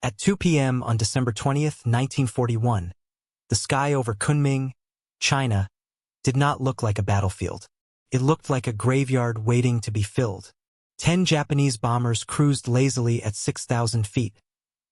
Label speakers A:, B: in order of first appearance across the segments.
A: At 2 p.m. on December 20th, 1941, the sky over Kunming, China, did not look like a battlefield. It looked like a graveyard waiting to be filled. 10 Japanese bombers cruised lazily at 6,000 feet,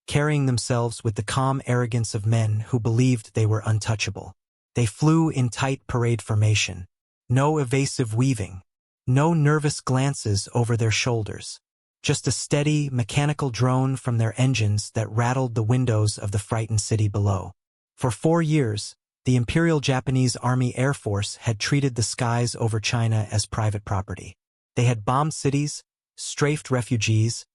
A: carrying themselves with the calm arrogance of men who believed they were untouchable. They flew in tight parade formation. No evasive weaving. No nervous glances over their shoulders. Just a steady, mechanical drone from their engines that rattled the windows of the frightened city below. For 4 years, the Imperial Japanese Army Air Force had treated the skies over China as private property. They had bombed cities, strafed refugees,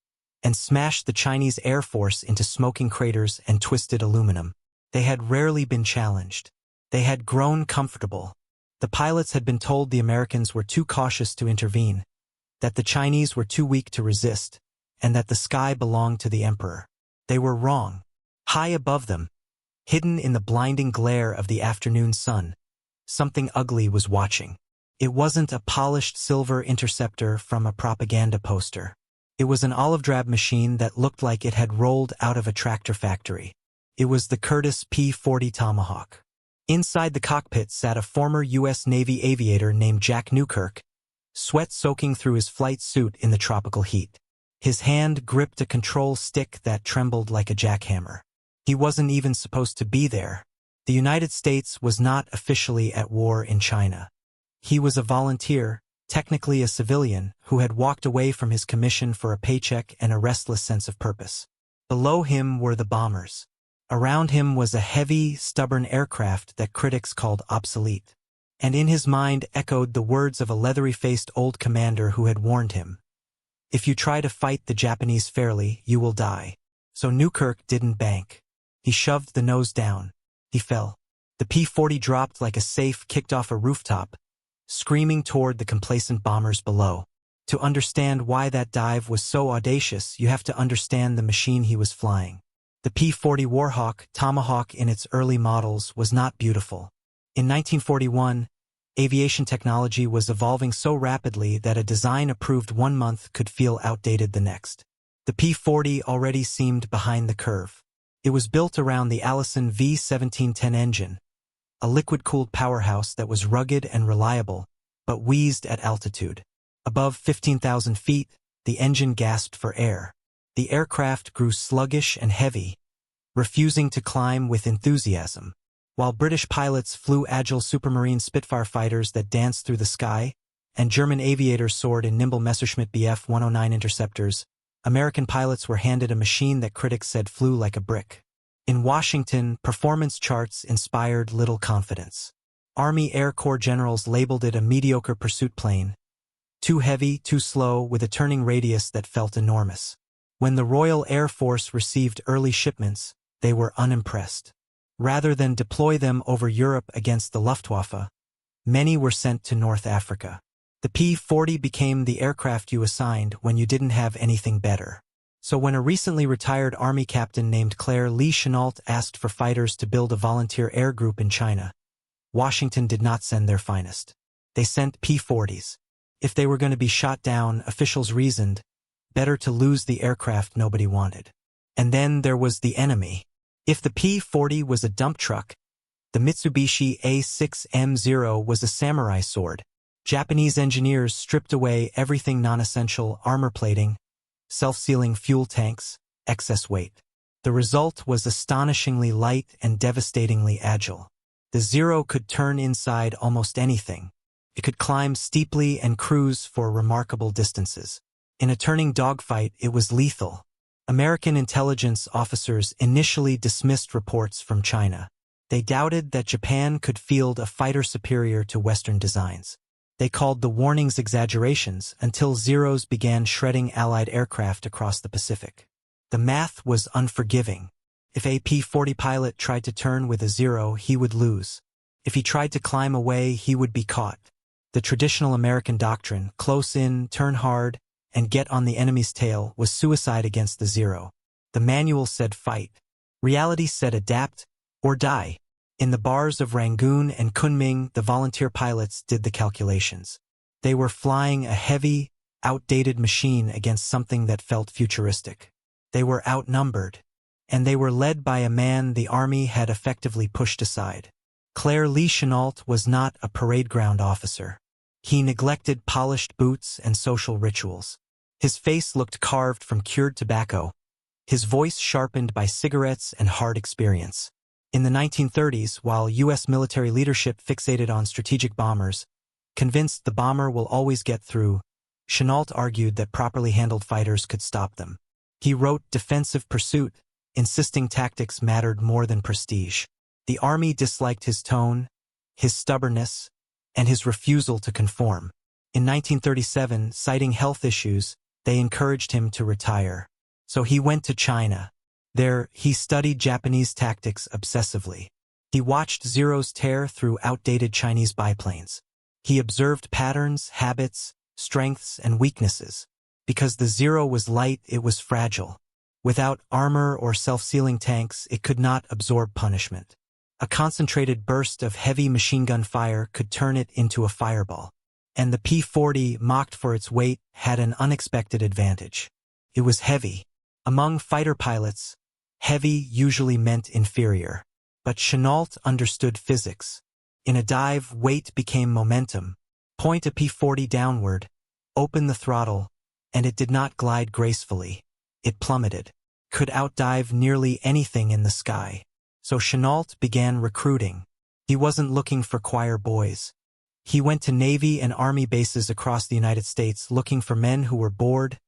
A: and smashed the Chinese Air Force into smoking craters and twisted aluminum. They had rarely been challenged. They had grown comfortable. The pilots had been told the Americans were too cautious to intervene, that the Chinese were too weak to resist, and that the sky belonged to the emperor. They were wrong. High above them, hidden in the blinding glare of the afternoon sun, something ugly was watching. It wasn't a polished silver interceptor from a propaganda poster. It was an olive-drab machine that looked like it had rolled out of a tractor factory. It was the Curtiss P-40 Tomahawk. Inside the cockpit sat a former U.S. Navy aviator named Jack Newkirk, sweat soaking through his flight suit in the tropical heat. His hand gripped a control stick that trembled like a jackhammer. He wasn't even supposed to be there. The United States was not officially at war in China. He was a volunteer, technically a civilian, who had walked away from his commission for a paycheck and a restless sense of purpose. Below him were the bombers. Around him was a heavy, stubborn aircraft that critics called obsolete. And in his mind echoed the words of a leathery-faced old commander who had warned him, "If you try to fight the Japanese fairly, you will die." So Newkirk didn't bank. He shoved the nose down. He fell. The P-40 dropped like a safe kicked off a rooftop, screaming toward the complacent bombers below. To understand why that dive was so audacious, you have to understand the machine he was flying. The P-40 Warhawk, Tomahawk in its early models, was not beautiful. In 1941, aviation technology was evolving so rapidly that a design approved 1 month could feel outdated the next. The P-40 already seemed behind the curve. It was built around the Allison V1710 engine, a liquid-cooled powerhouse that was rugged and reliable, but wheezed at altitude. Above 15,000 feet, the engine gasped for air. The aircraft grew sluggish and heavy, refusing to climb with enthusiasm. While British pilots flew agile Supermarine Spitfire fighters that danced through the sky, and German aviators soared in nimble Messerschmitt Bf 109 interceptors, American pilots were handed a machine that critics said flew like a brick. In Washington, performance charts inspired little confidence. Army Air Corps generals labeled it a mediocre pursuit plane, too heavy, too slow, with a turning radius that felt enormous. When the Royal Air Force received early shipments, they were unimpressed. Rather than deploy them over Europe against the Luftwaffe, many were sent to North Africa. The P-40 became the aircraft you assigned when you didn't have anything better. So when a recently retired Army captain named Claire Chennault asked for fighters to build a volunteer air group in China, Washington did not send their finest. They sent P-40s. If they were going to be shot down, officials reasoned, better to lose the aircraft nobody wanted. And then there was the enemy. If the P-40 was a dump truck, the Mitsubishi A6M Zero was a samurai sword. Japanese engineers stripped away everything non-essential: armor plating, self-sealing fuel tanks, excess weight. The result was astonishingly light and devastatingly agile. The Zero could turn inside almost anything. It could climb steeply and cruise for remarkable distances. In a turning dogfight, it was lethal. American intelligence officers initially dismissed reports from China. They doubted that Japan could field a fighter superior to Western designs. They called the warnings exaggerations until Zeros began shredding Allied aircraft across the Pacific. The math was unforgiving. If a P-40 pilot tried to turn with a Zero, he would lose. If he tried to climb away, he would be caught. The traditional American doctrine, close in, turn hard, and get on the enemy's tail, was suicide against the Zero. The manual said fight. Reality said adapt or die. In the bars of Rangoon and Kunming, the volunteer pilots did the calculations. They were flying a heavy, outdated machine against something that felt futuristic. They were outnumbered, and they were led by a man the army had effectively pushed aside. Claire Chennault was not a parade ground officer. He neglected polished boots and social rituals. His face looked carved from cured tobacco, his voice sharpened by cigarettes and hard experience. In the 1930s, while U.S. military leadership fixated on strategic bombers, convinced the bomber will always get through, Chennault argued that properly handled fighters could stop them. He wrote Defensive Pursuit, insisting tactics mattered more than prestige. The army disliked his tone, his stubbornness, and his refusal to conform. In 1937, citing health issues, they encouraged him to retire. So he went to China. There, he studied Japanese tactics obsessively. He watched Zeros tear through outdated Chinese biplanes. He observed patterns, habits, strengths, and weaknesses. Because the Zero was light, it was fragile. Without armor or self-sealing tanks, it could not absorb punishment. A concentrated burst of heavy machine gun fire could turn it into a fireball. And the P-40, mocked for its weight, had an unexpected advantage. It was heavy. Among fighter pilots, heavy usually meant inferior. But Chennault understood physics. In a dive, weight became momentum. Point a P-40 downward, open the throttle, and it did not glide gracefully. It plummeted. Could outdive nearly anything in the sky. So Chennault began recruiting. He wasn't looking for choir boys. He went to Navy and Army bases across the United States looking for men who were bored,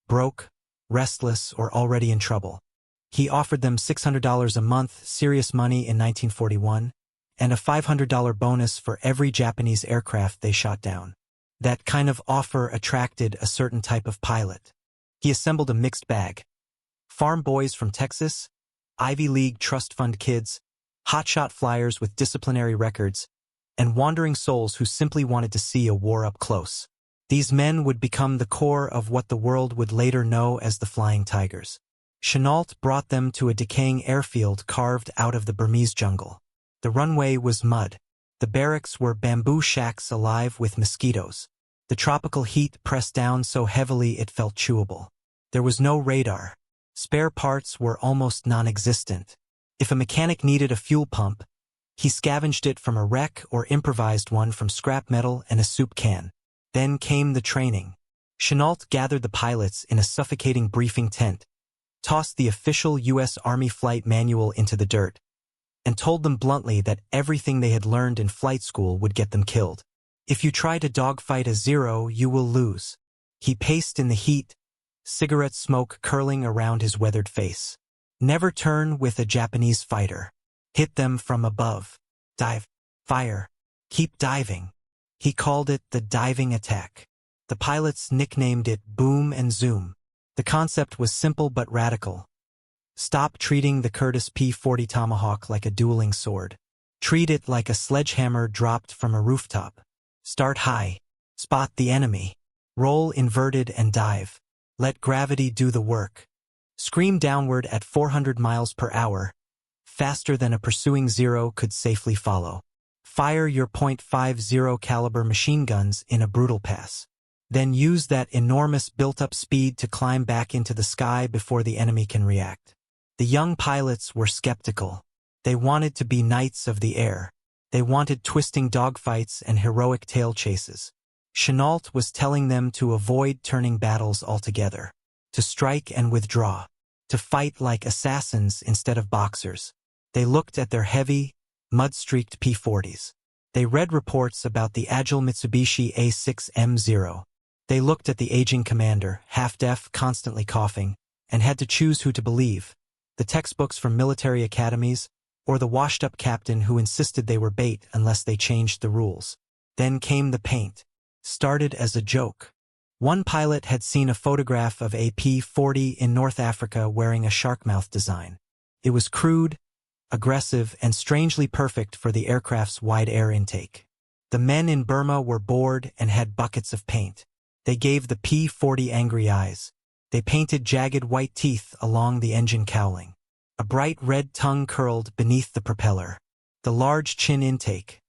A: broke, restless, or already in trouble. He offered them $600 a month, serious money in 1941, and a $500 bonus for every Japanese aircraft they shot down. That kind of offer attracted a certain type of pilot. He assembled a mixed bag. Farm boys from Texas, Ivy League trust fund kids, hotshot flyers with disciplinary records, and wandering souls who simply wanted to see a war up close. These men would become the core of what the world would later know as the Flying Tigers. Chennault brought them to a decaying airfield carved out of the Burmese jungle. The runway was mud. The barracks were bamboo shacks alive with mosquitoes. The tropical heat pressed down so heavily it felt chewable. There was no radar. Spare parts were almost non-existent. If a mechanic needed a fuel pump, he scavenged it from a wreck or improvised one from scrap metal and a soup can. Then came the training. Chennault gathered the pilots in a suffocating briefing tent, tossed the official U.S. Army flight manual into the dirt, and told them bluntly that everything they had learned in flight school would get them killed. If you try to dogfight a Zero, you will lose. He paced in the heat, cigarette smoke curling around his weathered face. Never turn with a Japanese fighter. Hit them from above. Dive. Fire. Keep diving. He called it the diving attack. The pilots nicknamed it Boom and Zoom. The concept was simple but radical. Stop treating the Curtiss P-40 Tomahawk like a dueling sword. Treat it like a sledgehammer dropped from a rooftop. Start high. Spot the enemy. Roll inverted and dive. Let gravity do the work. Scream downward at 400 miles per hour, faster than a pursuing Zero could safely follow. Fire your .50 caliber machine guns in a brutal pass. Then use that enormous built-up speed to climb back into the sky before the enemy can react. The young pilots were skeptical. They wanted to be knights of the air. They wanted twisting dogfights and heroic tail chases. Chennault was telling them to avoid turning battles altogether, to strike and withdraw, to fight like assassins instead of boxers. They looked at their heavy, mud-streaked P-40s. They read reports about the agile Mitsubishi A6M Zero. They looked at the aging commander, half-deaf, constantly coughing, and had to choose who to believe, the textbooks from military academies, or the washed-up captain who insisted they were bait unless they changed the rules. Then came the paint. Started as a joke. One pilot had seen a photograph of a P-40 in North Africa wearing a shark-mouth design. It was crude, aggressive, and strangely perfect for the aircraft's wide air intake. The men in Burma were bored and had buckets of paint. They gave the P-40 angry eyes. They painted jagged white teeth along the engine cowling. A bright red tongue curled beneath the propeller. The large chin intake,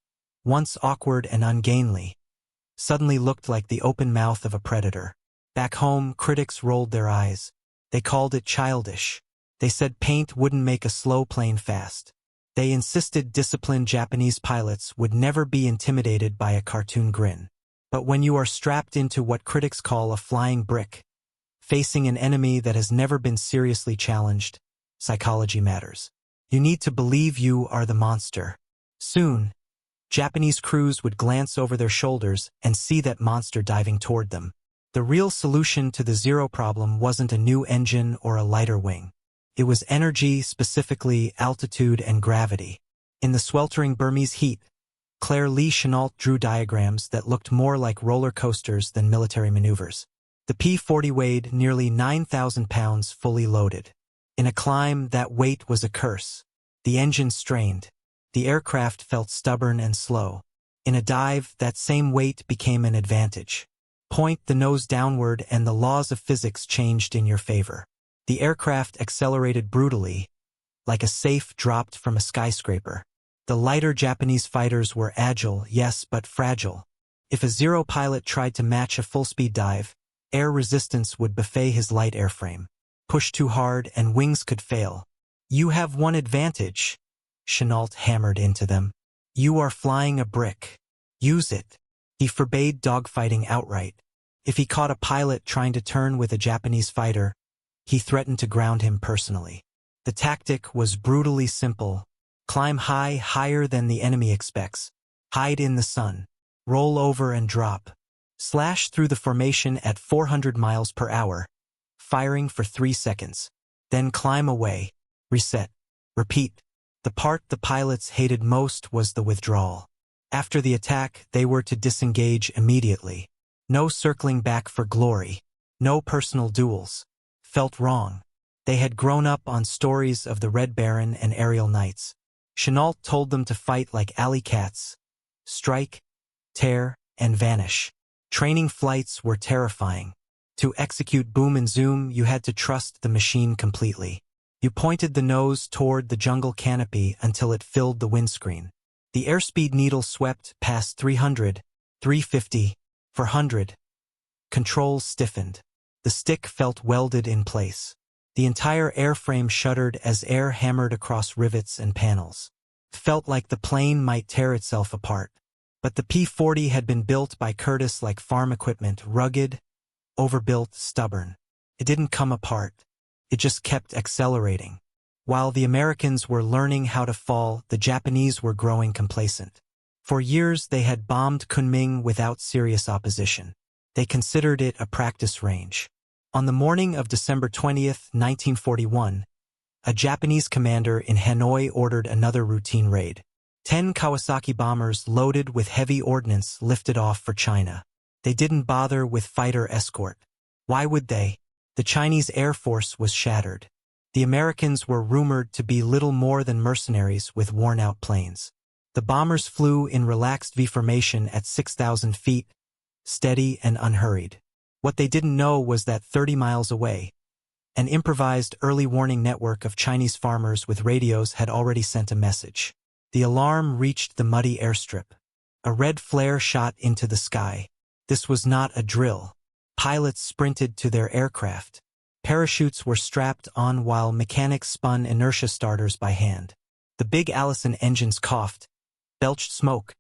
A: once awkward and ungainly, suddenly looked like the open mouth of a predator. Back home, critics rolled their eyes. They called it childish. They said paint wouldn't make a slow plane fast. They insisted disciplined Japanese pilots would never be intimidated by a cartoon grin. But when you are strapped into what critics call a flying brick, facing an enemy that has never been seriously challenged, psychology matters. You need to believe you are the monster. Soon, Japanese crews would glance over their shoulders and see that monster diving toward them. The real solution to the Zero problem wasn't a new engine or a lighter wing. It was energy, specifically altitude and gravity. In the sweltering Burmese heat, Claire Chennault drew diagrams that looked more like roller coasters than military maneuvers. The P-40 weighed nearly 9,000 pounds fully loaded. In a climb, that weight was a curse. The engine strained. The aircraft felt stubborn and slow. In a dive, that same weight became an advantage. Point the nose downward and the laws of physics changed in your favor. The aircraft accelerated brutally, like a safe dropped from a skyscraper. The lighter Japanese fighters were agile, yes, but fragile. If a Zero pilot tried to match a full-speed dive, air resistance would buffet his light airframe. Push too hard and wings could fail. You have one advantage, Chennault hammered into them. You are flying a brick. Use it. He forbade dogfighting outright. If he caught a pilot trying to turn with a Japanese fighter, he threatened to ground him personally. The tactic was brutally simple. Climb high, higher than the enemy expects. Hide in the sun. Roll over and drop. Slash through the formation at 400 miles per hour, firing for 3 seconds. Then climb away. Reset. Repeat. The part the pilots hated most was the withdrawal. After the attack, they were to disengage immediately. No circling back for glory. No personal duels. Felt wrong. They had grown up on stories of the Red Baron and aerial knights. Chennault told them to fight like alley cats. Strike, tear, and vanish. Training flights were terrifying. To execute boom and zoom, you had to trust the machine completely. You pointed the nose toward the jungle canopy until it filled the windscreen. The airspeed needle swept past 300, 350, 400. Controls stiffened. The stick felt welded in place. The entire airframe shuddered as air hammered across rivets and panels. It felt like the plane might tear itself apart. But the P-40 had been built by Curtiss like farm equipment, rugged, overbuilt, stubborn. It didn't come apart. It just kept accelerating. While the Americans were learning how to fall, the Japanese were growing complacent. For years, they had bombed Kunming without serious opposition. They considered it a practice range. On the morning of December 20th, 1941, a Japanese commander in Hanoi ordered another routine raid. 10 Kawasaki bombers loaded with heavy ordnance lifted off for China. They didn't bother with fighter escort. Why would they? The Chinese Air Force was shattered. The Americans were rumored to be little more than mercenaries with worn-out planes. The bombers flew in relaxed V formation at 6,000 feet, steady and unhurried. What they didn't know was that 30 miles away, an improvised early warning network of Chinese farmers with radios had already sent a message. The alarm reached the muddy airstrip. A red flare shot into the sky. This was not a drill. Pilots sprinted to their aircraft. Parachutes were strapped on while mechanics spun inertia starters by hand. The big Allison engines coughed, belched smoke,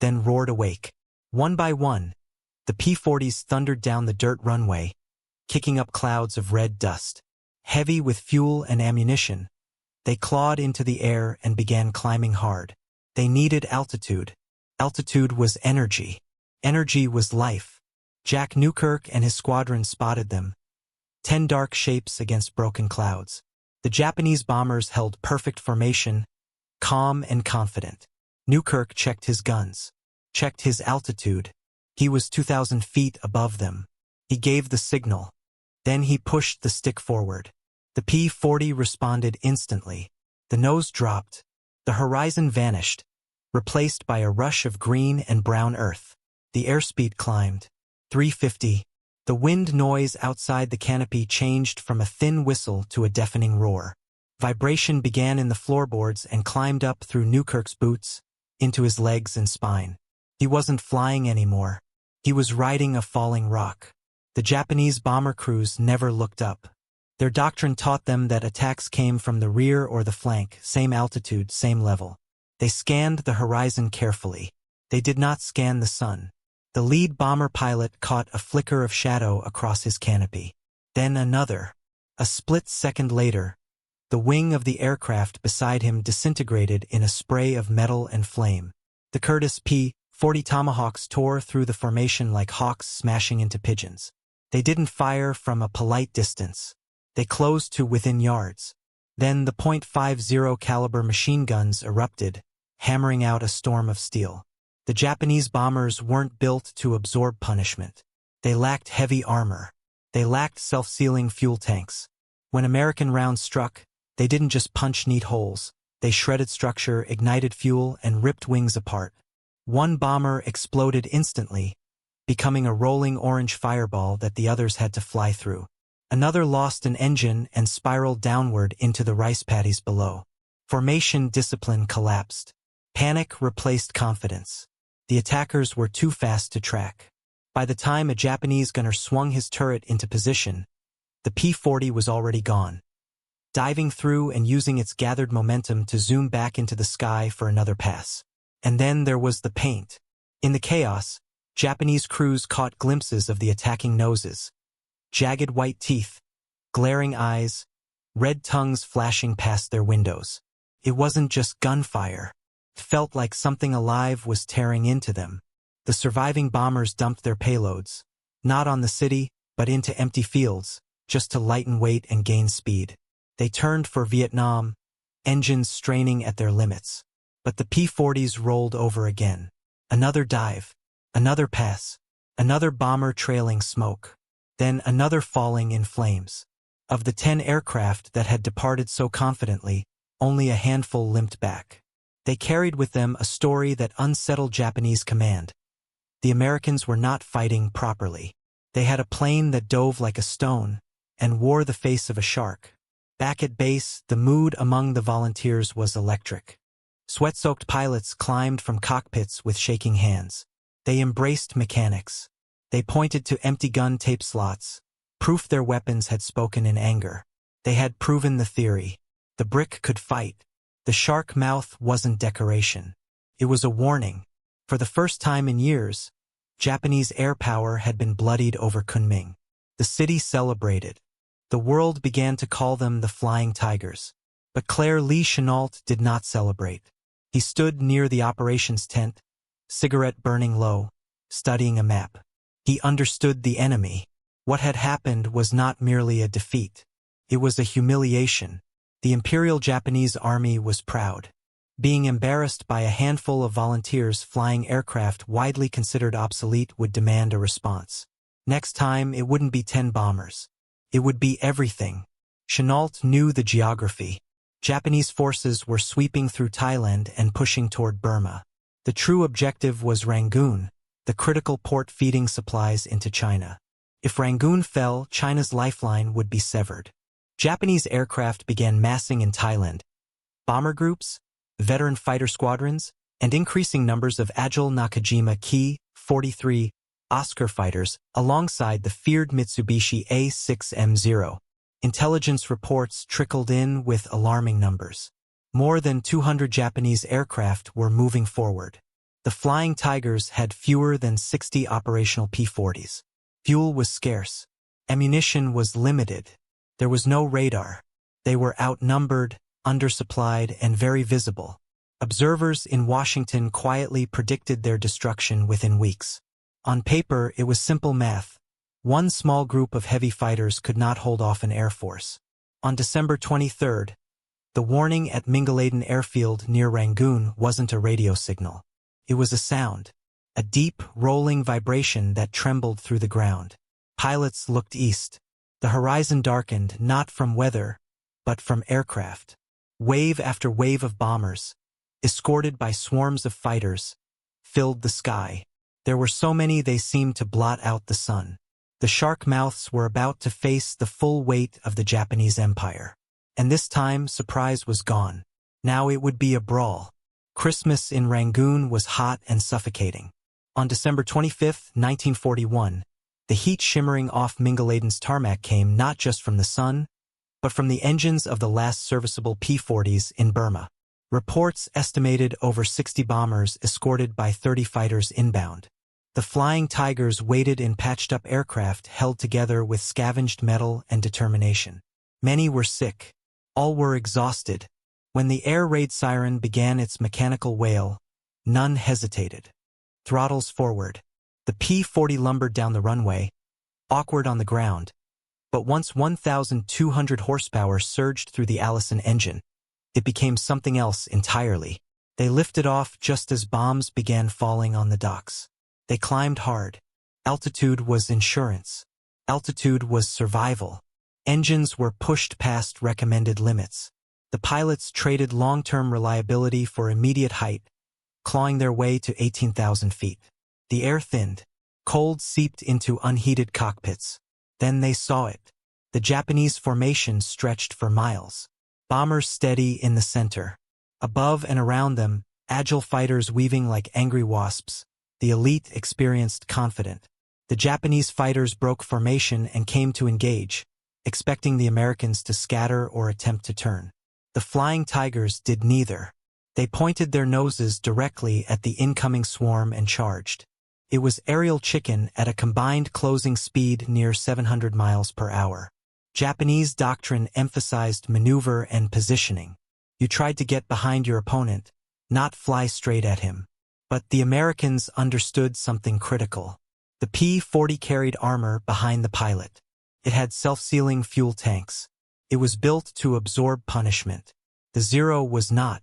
A: then roared awake. One by one, the P-40s thundered down the dirt runway, kicking up clouds of red dust. Heavy with fuel and ammunition, they clawed into the air and began climbing hard. They needed altitude. Altitude was energy. Energy was life. Jack Newkirk and his squadron spotted them. 10 dark shapes against broken clouds. The Japanese bombers held perfect formation, calm and confident. Newkirk checked his guns, checked his altitude. He was 2,000 feet above them. He gave the signal. Then he pushed the stick forward. The P-40 responded instantly. The nose dropped. The horizon vanished, replaced by a rush of green and brown earth. The airspeed climbed. 350. The wind noise outside the canopy changed from a thin whistle to a deafening roar. Vibration began in the floorboards and climbed up through Newkirk's boots, into his legs and spine. He wasn't flying anymore. He was riding a falling rock. The Japanese bomber crews never looked up. Their doctrine taught them that attacks came from the rear or the flank, same altitude, same level. They scanned the horizon carefully. They did not scan the sun. The lead bomber pilot caught a flicker of shadow across his canopy. Then another. A split second later, the wing of the aircraft beside him disintegrated in a spray of metal and flame. The Curtiss P-40 Tomahawks tore through the formation like hawks smashing into pigeons. They didn't fire from a polite distance. They closed to within yards. Then the .50 caliber machine guns erupted, hammering out a storm of steel. The Japanese bombers weren't built to absorb punishment. They lacked heavy armor. They lacked self-sealing fuel tanks. When American rounds struck, they didn't just punch neat holes. They shredded structure, ignited fuel, and ripped wings apart. One bomber exploded instantly, becoming a rolling orange fireball that the others had to fly through. Another lost an engine and spiraled downward into the rice paddies below. Formation discipline collapsed. Panic replaced confidence. The attackers were too fast to track. By the time a Japanese gunner swung his turret into position, the P-40 was already gone, diving through and using its gathered momentum to zoom back into the sky for another pass. And then there was the paint. In the chaos, Japanese crews caught glimpses of the attacking noses. Jagged white teeth, glaring eyes, red tongues flashing past their windows. It wasn't just gunfire. It felt like something alive was tearing into them. The surviving bombers dumped their payloads, not on the city, but into empty fields, just to lighten weight and gain speed. They turned for Vietnam, engines straining at their limits. But the P-40s rolled over again. Another dive, another pass, another bomber trailing smoke. Then another falling in flames. Of the 10 aircraft that had departed so confidently, only a handful limped back. They carried with them a story that unsettled Japanese command. The Americans were not fighting properly. They had a plane that dove like a stone and wore the face of a shark. Back at base, the mood among the volunteers was electric. Sweat-soaked pilots climbed from cockpits with shaking hands. They embraced mechanics. They pointed to empty gun tape slots, proof their weapons had spoken in anger. They had proven the theory. The brick could fight. The shark mouth wasn't decoration. It was a warning. For the first time in years, Japanese air power had been bloodied over Kunming. The city celebrated. The world began to call them the Flying Tigers. But Claire Chennault did not celebrate. He stood near the operations tent, cigarette burning low, studying a map. He understood the enemy. What had happened was not merely a defeat. It was a humiliation. The Imperial Japanese Army was proud. Being embarrassed by a handful of volunteers flying aircraft widely considered obsolete would demand a response. Next time, it wouldn't be 10 bombers. It would be everything. Chennault knew the geography. Japanese forces were sweeping through Thailand and pushing toward Burma. The true objective was Rangoon, the critical port feeding supplies into China. If Rangoon fell, China's lifeline would be severed. Japanese aircraft began massing in Thailand. Bomber groups, veteran fighter squadrons, and increasing numbers of agile Nakajima Ki-43 Oscar fighters alongside the feared Mitsubishi A6M Zero. Intelligence reports trickled in with alarming numbers. More than 200 Japanese aircraft were moving forward. The Flying Tigers had fewer than 60 operational P-40s. Fuel was scarce. Ammunition was limited. There was no radar. They were outnumbered, undersupplied, and very visible. Observers in Washington quietly predicted their destruction within weeks. On paper, it was simple math. One small group of heavy fighters could not hold off an air force. On December 23rd, the warning at Mingaladen Airfield near Rangoon wasn't a radio signal. It was a sound, a deep, rolling vibration that trembled through the ground. Pilots looked east. The horizon darkened not from weather, but from aircraft. Wave after wave of bombers, escorted by swarms of fighters, filled the sky. There were so many they seemed to blot out the sun. The shark mouths were about to face the full weight of the Japanese Empire. And this time, surprise was gone. Now it would be a brawl. Christmas in Rangoon was hot and suffocating. On December 25, 1941, the heat shimmering off Mingaladen's tarmac came not just from the sun, but from the engines of the last serviceable P-40s in Burma. Reports estimated over 60 bombers escorted by 30 fighters inbound. The Flying Tigers waited in patched-up aircraft held together with scavenged metal and determination. Many were sick. All were exhausted. When the air raid siren began its mechanical wail, none hesitated. Throttles forward. The P-40 lumbered down the runway, awkward on the ground. But once 1,200 horsepower surged through the Allison engine, it became something else entirely. They lifted off just as bombs began falling on the docks. They climbed hard. Altitude was insurance. Altitude was survival. Engines were pushed past recommended limits. The pilots traded long-term reliability for immediate height, clawing their way to 18,000 feet. The air thinned. Cold seeped into unheated cockpits. Then they saw it. The Japanese formation stretched for miles. Bombers steady in the center. Above and around them, agile fighters weaving like angry wasps. The elite experienced confident. The Japanese fighters broke formation and came to engage, expecting the Americans to scatter or attempt to turn. The Flying Tigers did neither. They pointed their noses directly at the incoming swarm and charged. It was aerial chicken at a combined closing speed near 700 miles per hour. Japanese doctrine emphasized maneuver and positioning. You tried to get behind your opponent, not fly straight at him. But the Americans understood something critical. The P-40 carried armor behind the pilot. It had self-sealing fuel tanks. It was built to absorb punishment. The Zero was not.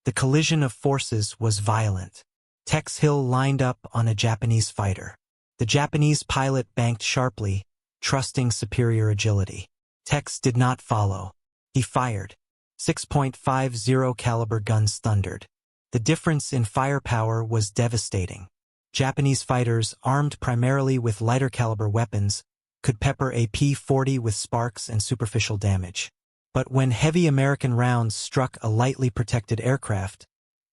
A: The collision of forces was violent. Tex Hill lined up on a Japanese fighter. The Japanese pilot banked sharply, trusting superior agility. Tex did not follow. He fired. 6.50 caliber guns thundered. The difference in firepower was devastating. Japanese fighters, armed primarily with lighter caliber weapons, could pepper a P-40 with sparks and superficial damage. But when heavy American rounds struck a lightly protected aircraft,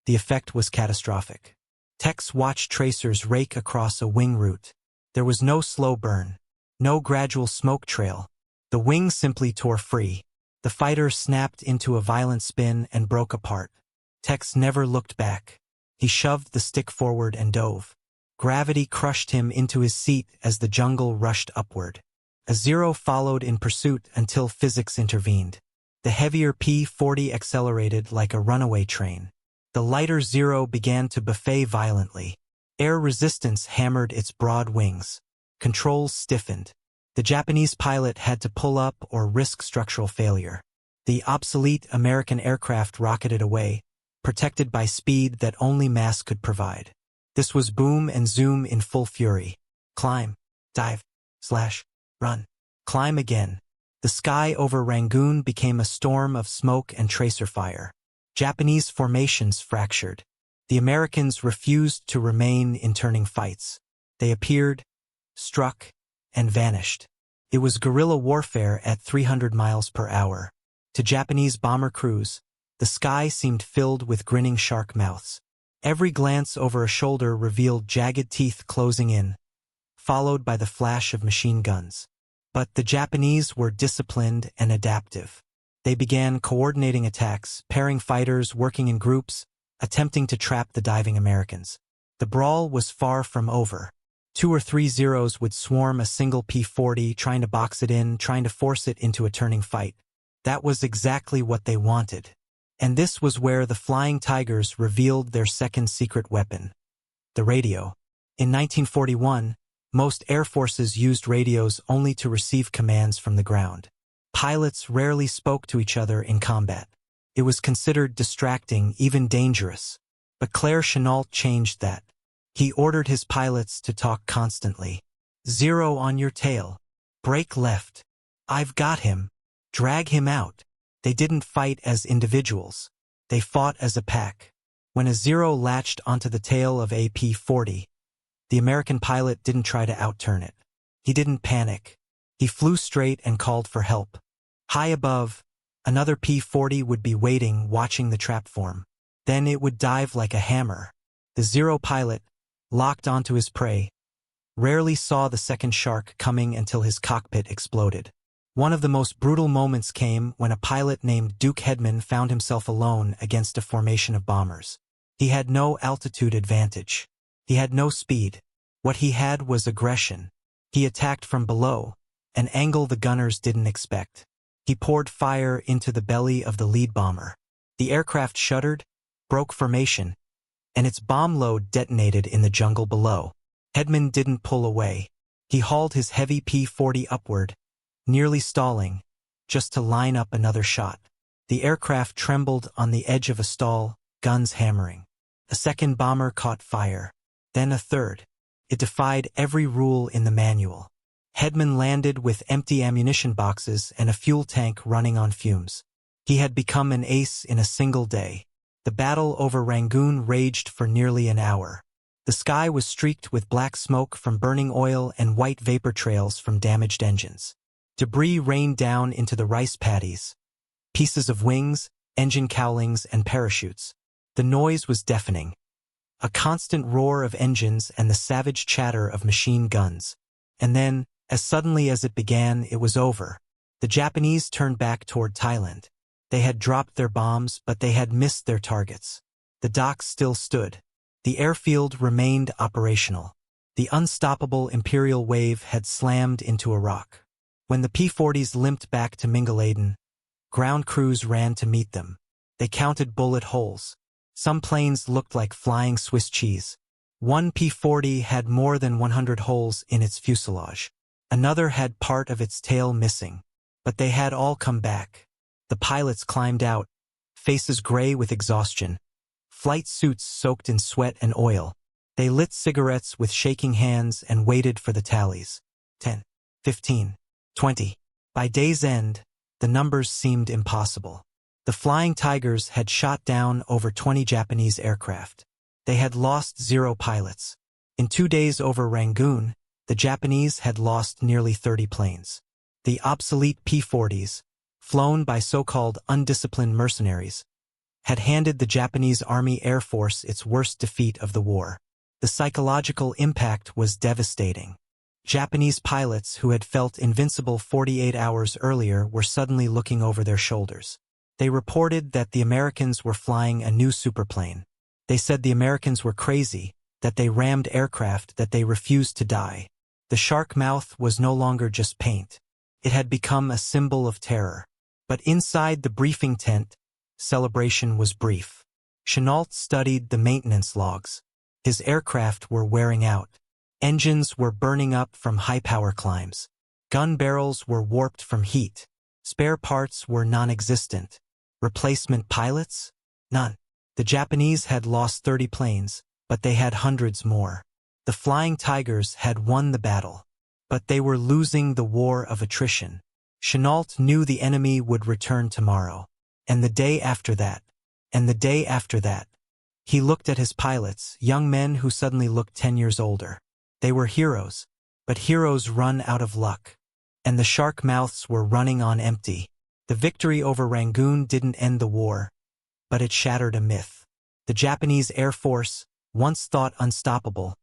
A: the effect was catastrophic. Tex watched tracers rake across a wing route. There was no slow burn, no gradual smoke trail. The wing simply tore free. The fighter snapped into a violent spin and broke apart. Tex never looked back. He shoved the stick forward and dove. Gravity crushed him into his seat as the jungle rushed upward. A Zero followed in pursuit until physics intervened. The heavier P-40 accelerated like a runaway train. The lighter Zero began to buffet violently. Air resistance hammered its broad wings. Controls stiffened. The Japanese pilot had to pull up or risk structural failure. The obsolete American aircraft rocketed away, protected by speed that only mass could provide. This was boom and zoom in full fury. Climb, dive, slash, run. Climb again. The sky over Rangoon became a storm of smoke and tracer fire. Japanese formations fractured. The Americans refused to remain in turning fights. They appeared, struck, and vanished. It was guerrilla warfare at 300 miles per hour. To Japanese bomber crews, the sky seemed filled with grinning shark mouths. Every glance over a shoulder revealed jagged teeth closing in, followed by the flash of machine guns. But the Japanese were disciplined and adaptive. They began coordinating attacks, pairing fighters, working in groups, attempting to trap the diving Americans. The brawl was far from over. 2 or 3 Zeros would swarm a single P-40, trying to box it in, trying to force it into a turning fight. That was exactly what they wanted. And this was where the Flying Tigers revealed their second secret weapon, the radio. In 1941, most air forces used radios only to receive commands from the ground. Pilots rarely spoke to each other in combat. It was considered distracting, even dangerous. But Claire Chennault changed that. He ordered his pilots to talk constantly. Zero on your tail. Brake left. I've got him. Drag him out. They didn't fight as individuals. They fought as a pack. When a Zero latched onto the tail of a P-40, the American pilot didn't try to outturn it. He didn't panic. He flew straight and called for help. High above, another P-40 would be waiting, watching the trap form. Then it would dive like a hammer. The Zero pilot, locked onto his prey, rarely saw the second shark coming until his cockpit exploded. One of the most brutal moments came when a pilot named Duke Hedman found himself alone against a formation of bombers. He had no altitude advantage. He had no speed. What he had was aggression. He attacked from below, an angle the gunners didn't expect. He poured fire into the belly of the lead bomber. The aircraft shuddered, broke formation, and its bomb load detonated in the jungle below. Hedman didn't pull away. He hauled his heavy P-40 upward, nearly stalling, just to line up another shot. The aircraft trembled on the edge of a stall, guns hammering. A second bomber caught fire. Then a third. It defied every rule in the manual. Hedman landed with empty ammunition boxes and a fuel tank running on fumes. He had become an ace in a single day. The battle over Rangoon raged for nearly an hour. The sky was streaked with black smoke from burning oil and white vapor trails from damaged engines. Debris rained down into the rice paddies. Pieces of wings, engine cowlings, and parachutes. The noise was deafening. A constant roar of engines and the savage chatter of machine guns. And then, as suddenly as it began, it was over. The Japanese turned back toward Thailand. They had dropped their bombs, but they had missed their targets. The docks still stood. The airfield remained operational. The unstoppable Imperial wave had slammed into a rock. When the P-40s limped back to Mingaladon, ground crews ran to meet them. They counted bullet holes. Some planes looked like flying Swiss cheese. One P-40 had more than 100 holes in its fuselage. Another had part of its tail missing. But they had all come back. The pilots climbed out, faces gray with exhaustion. Flight suits soaked in sweat and oil. They lit cigarettes with shaking hands and waited for the tallies. 10, 15, 20. By day's end, the numbers seemed impossible. The Flying Tigers had shot down over 20 Japanese aircraft. They had lost 0 pilots. In 2 days over Rangoon, the Japanese had lost nearly 30 planes. The obsolete P-40s, flown by so-called undisciplined mercenaries, had handed the Japanese Army Air Force its worst defeat of the war. The psychological impact was devastating. Japanese pilots who had felt invincible 48 hours earlier were suddenly looking over their shoulders. They reported that the Americans were flying a new superplane. They said the Americans were crazy, that they rammed aircraft, that they refused to die. The shark mouth was no longer just paint. It had become a symbol of terror. But inside the briefing tent, celebration was brief. Chennault studied the maintenance logs. His aircraft were wearing out. Engines were burning up from high-power climbs. Gun barrels were warped from heat. Spare parts were non-existent. Replacement pilots? None. The Japanese had lost 30 planes, but they had hundreds more. The Flying Tigers had won the battle. But they were losing the war of attrition. Chennault knew the enemy would return tomorrow. And the day after that. And the day after that. He looked at his pilots, young men who suddenly looked 10 years older. They were heroes. But heroes run out of luck. And the shark mouths were running on empty. The victory over Rangoon didn't end the war, but it shattered a myth. The Japanese Air Force, once thought unstoppable,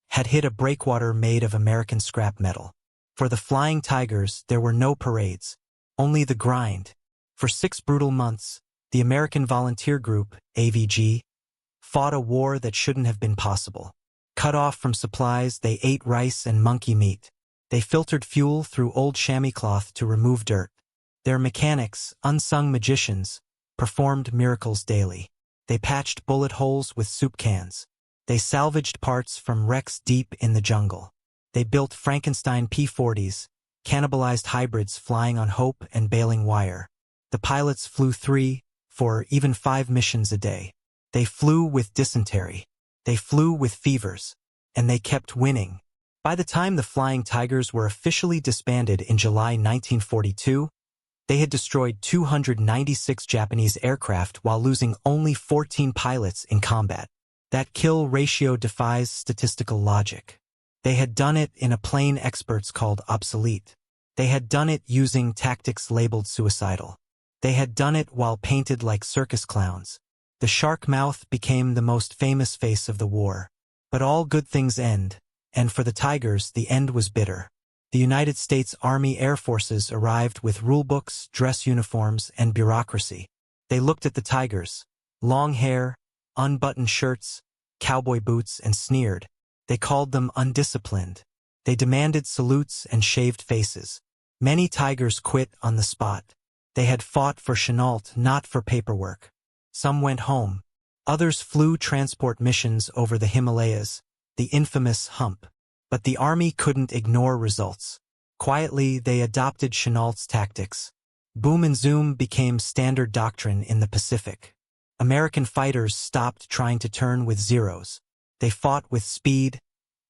A: had hit a breakwater made of American scrap metal. For the Flying Tigers, there were no parades, only the grind. For 6 brutal months, the American Volunteer Group, AVG, fought a war that shouldn't have been possible. Cut off from supplies, they ate rice and monkey meat. They filtered fuel through old chamois cloth to remove dirt. Their mechanics, unsung magicians, performed miracles daily. They patched bullet holes with soup cans. They salvaged parts from wrecks deep in the jungle. They built Frankenstein P-40s, cannibalized hybrids flying on hope and baling wire. The pilots flew 3, 4, even 5 missions a day. They flew with dysentery. They flew with fevers. And they kept winning. By the time the Flying Tigers were officially disbanded in July 1942, they had destroyed 296 Japanese aircraft while losing only 14 pilots in combat. That kill ratio defies statistical logic. They had done it in a plane experts called obsolete. They had done it using tactics labeled suicidal. They had done it while painted like circus clowns. The shark mouth became the most famous face of the war. But all good things end, and for the Tigers the end was bitter. The United States Army Air Forces arrived with rulebooks, dress uniforms, and bureaucracy. They looked at the Tigers. Long hair, unbuttoned shirts, cowboy boots, and sneered. They called them undisciplined. They demanded salutes and shaved faces. Many Tigers quit on the spot. They had fought for Chennault, not for paperwork. Some went home. Others flew transport missions over the Himalayas, the infamous hump. But the Army couldn't ignore results. Quietly, they adopted Chennault's tactics. Boom and zoom became standard doctrine in the Pacific. American fighters stopped trying to turn with zeros. They fought with speed,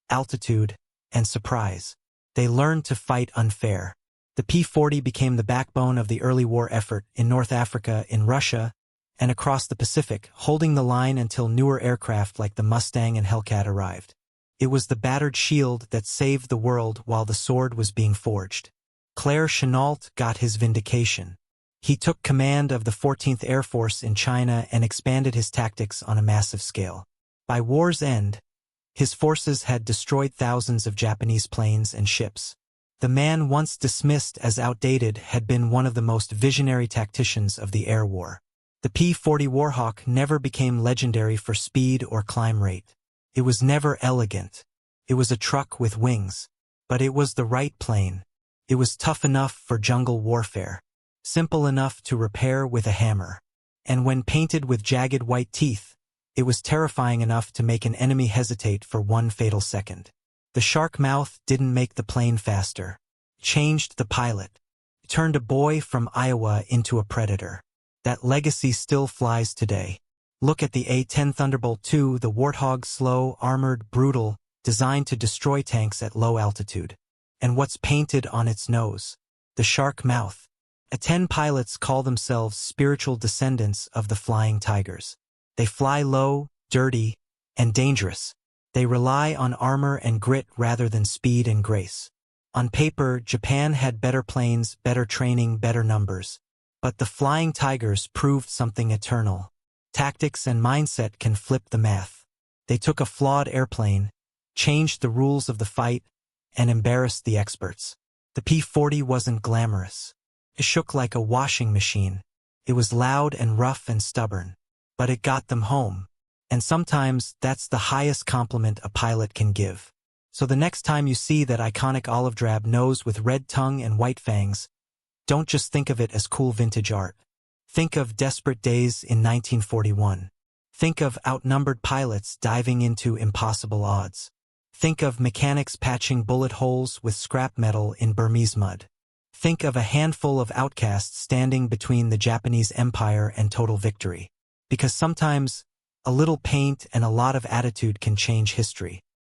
A: altitude, and surprise. They learned to fight unfair. The P-40 became the backbone of the early war effort in North Africa, in Russia, and across the Pacific, holding the line until newer aircraft like the Mustang and Hellcat arrived. It was the battered shield that saved the world while the sword was being forged. Claire Chennault got his vindication. He took command of the 14th Air Force in China and expanded his tactics on a massive scale. By war's end, his forces had destroyed thousands of Japanese planes and ships. The man once dismissed as outdated had been one of the most visionary tacticians of the air war. The P-40 Warhawk never became legendary for speed or climb rate. It was never elegant. It was a truck with wings. But it was the right plane. It was tough enough for jungle warfare. Simple enough to repair with a hammer. And when painted with jagged white teeth, it was terrifying enough to make an enemy hesitate for one fatal second. The shark mouth didn't make the plane faster. It changed the pilot. It turned a boy from Iowa into a predator. That legacy still flies today. Look at the A-10 Thunderbolt II, the Warthog, slow, armored, brutal, designed to destroy tanks at low altitude. And what's painted on its nose? The shark mouth. A-10 pilots call themselves spiritual descendants of the Flying Tigers. They fly low, dirty, and dangerous. They rely on armor and grit rather than speed and grace. On paper, Japan had better planes, better training, better numbers. But the Flying Tigers proved something eternal. Tactics and mindset can flip the math. They took a flawed airplane, changed the rules of the fight, and embarrassed the experts. The P-40 wasn't glamorous. It shook like a washing machine. It was loud and rough and stubborn. But it got them home. And sometimes that's the highest compliment a pilot can give. So the next time you see that iconic olive drab nose with red tongue and white fangs, don't just think of it as cool vintage art. Think of desperate days in 1941. Think of outnumbered pilots diving into impossible odds. Think of mechanics patching bullet holes with scrap metal in Burmese mud. Think of a handful of outcasts standing between the Japanese Empire and total victory. Because sometimes, a little paint and a lot of attitude can change history.